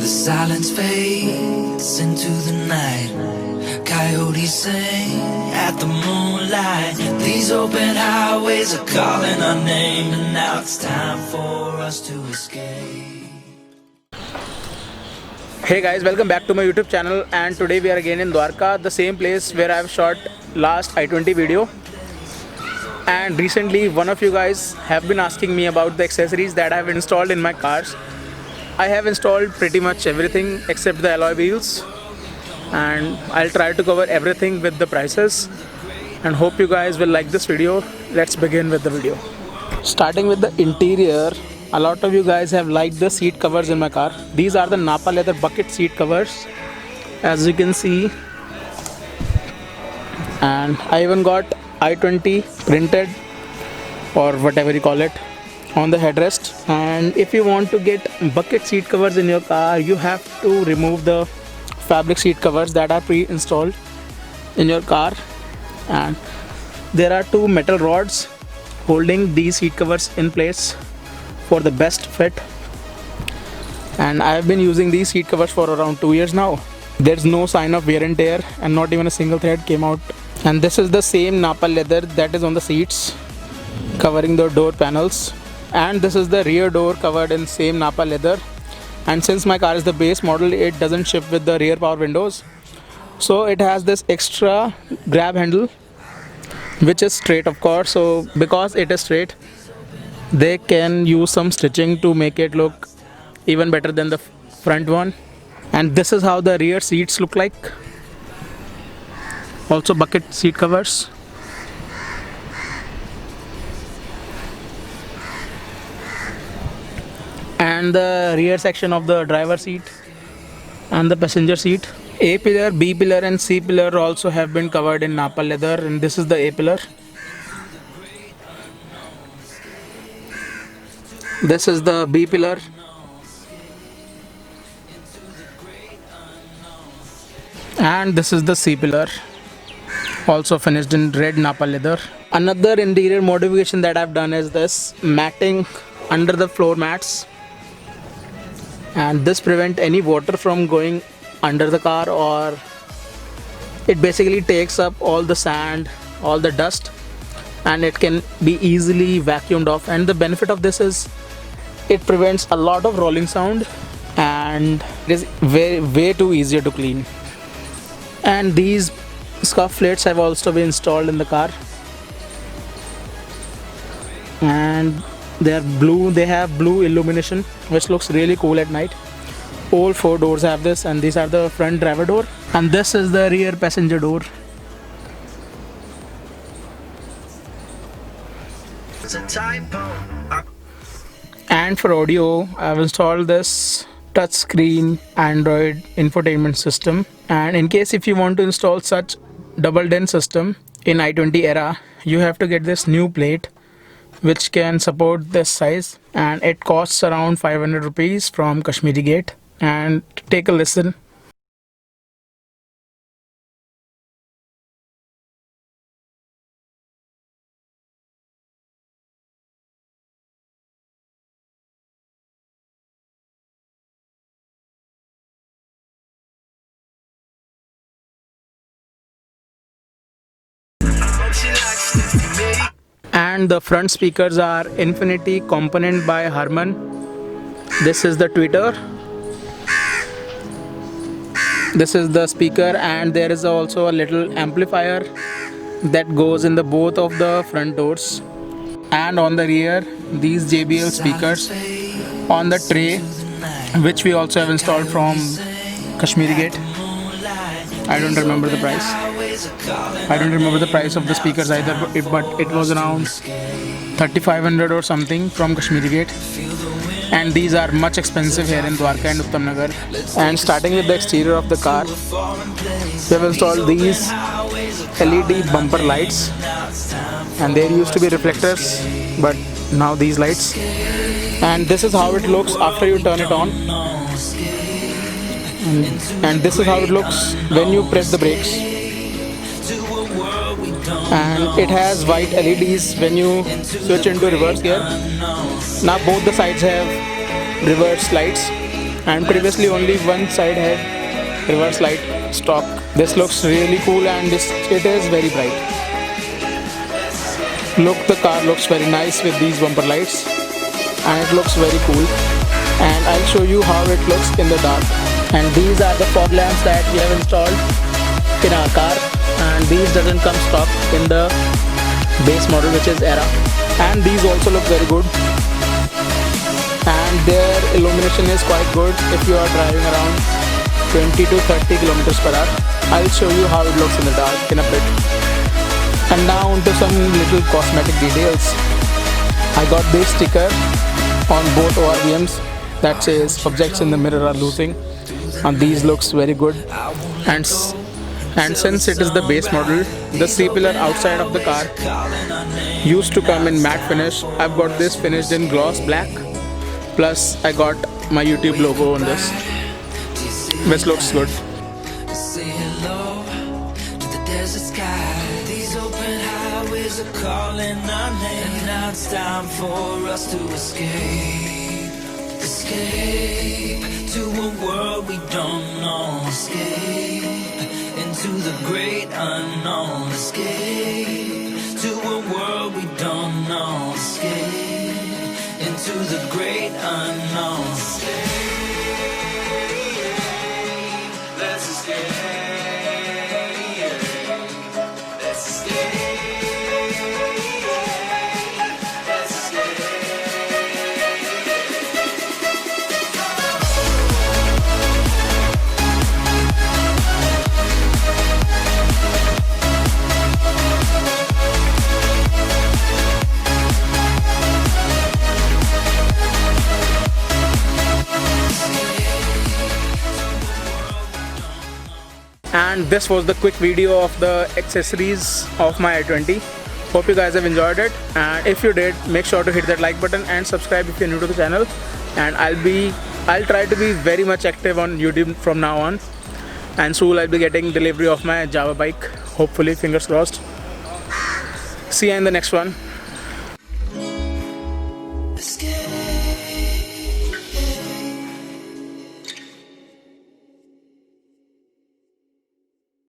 The silence fades into the night. Coyotes sing at the moonlight. These open highways are calling our name, and now it's time for us to escape. Hey guys, welcome back to my YouTube channel, and today we are again in Dwarka, the same place where I have shot last i20 video. And recently one of you guys have been asking me about the accessories that I have installed in my cars. I have installed pretty much everything except the alloy wheels, and I'll try to cover everything with the prices, and hope you guys will like this video. Let's begin with the video. Starting with the interior, a lot of you guys have liked the seat covers in my car. These are the Napa leather bucket seat covers, as you can see, and I even got i20 printed, or whatever you call it, on the headrest. And if you want to get bucket seat covers in your car, you have to remove the fabric seat covers that are pre-installed in your car, and there are two metal rods holding these seat covers in place for the best fit. And I have been using these seat covers for around 2 years now. There's no sign of wear and tear, and not even a single thread came out. And this is the same Napa leather that is on the seats covering the door panels, and this is the rear door covered in same Napa leather. And since my car is the base model, it doesn't ship with the rear power windows, so it has this extra grab handle which is straight, of course. So because it is straight, they can use some stitching to make it look even better than the front one. And this is how the rear seats look like, also bucket seat covers. And the rear section of the driver seat and the passenger seat. A pillar, B pillar and C pillar also have been covered in Napa leather, and this is the A pillar. This is the B pillar. And this is the C pillar, also finished in red Napa leather. Another interior modification that I've done is this matting under the floor mats, and this prevents any water from going under the car, or it basically takes up all the sand, all the dust, and it can be easily vacuumed off. And the benefit of this is it prevents a lot of rolling sound, and it is way too easier to clean. And these scuff plates have also been installed in the car, and they are blue. They have blue illumination which looks really cool at night. All four doors have this, and these are the front driver door, and this is the rear passenger door. And for audio, I've installed this touchscreen Android infotainment system. And in case if you want to install such double den system in i20 era, you have to get this new plate which can support this size, and it costs around 500 rupees from Kashmiri Gate. And take a listen. And the front speakers are Infinity component by Harman. This is the tweeter. This is the speaker, and there is also a little amplifier that goes in the both of the front doors. And on the rear, these Jbl speakers on the tray, which we also have installed from Kashmiri Gate. I don't remember the price. I don't remember the price of the speakers either, but it was around 3500 or something from Kashmiri Gate. And these are much expensive here in Dwarka and Uttamnagar. And starting with the exterior of the car, we have installed these LED bumper lights, and there used to be reflectors, but now these lights. And this is how it looks after you turn it on, and this is how it looks when you press the brakes. And it has white LEDs when you switch into reverse gear. Now both the sides have reverse lights, and previously only one side had reverse light stock. This looks really cool and it is very bright. Look, the car looks very nice with these bumper lights and it looks very cool, and I'll show you how it looks in the dark. And these are the fog lamps that we have installed in our car, and these doesn't come stock in the base model, which is Era, and these also look very good and their illumination is quite good if you are driving around 20 to 30 kilometers per hour. I'll show you how it looks in the dark in a bit. And now onto some little cosmetic details. I got this sticker on both ORVMs that says objects in the mirror are losing, and these looks very good. And since it is the base model, the C-pillar outside of the car used to come in matte finish. I've got this finished in gloss black, plus I got my YouTube logo on this, which looks good. Say hello to the desert sky. These open highways are calling our name, and now it's time for us to escape. Escape to a world we don't know. Escape into the great unknown. Escape to a world we don't know. Escape into the great unknown. Let's escape. Let's escape. Let's escape. And this was the quick video of the accessories of my i20. Hope you guys have enjoyed it, and if you did, make sure to hit that like button and subscribe if you're new to the channel. And I'll try to be very much active on YouTube from now on, and soon I'll be getting delivery of my Java bike, hopefully, fingers crossed. See you in the next one. Escape.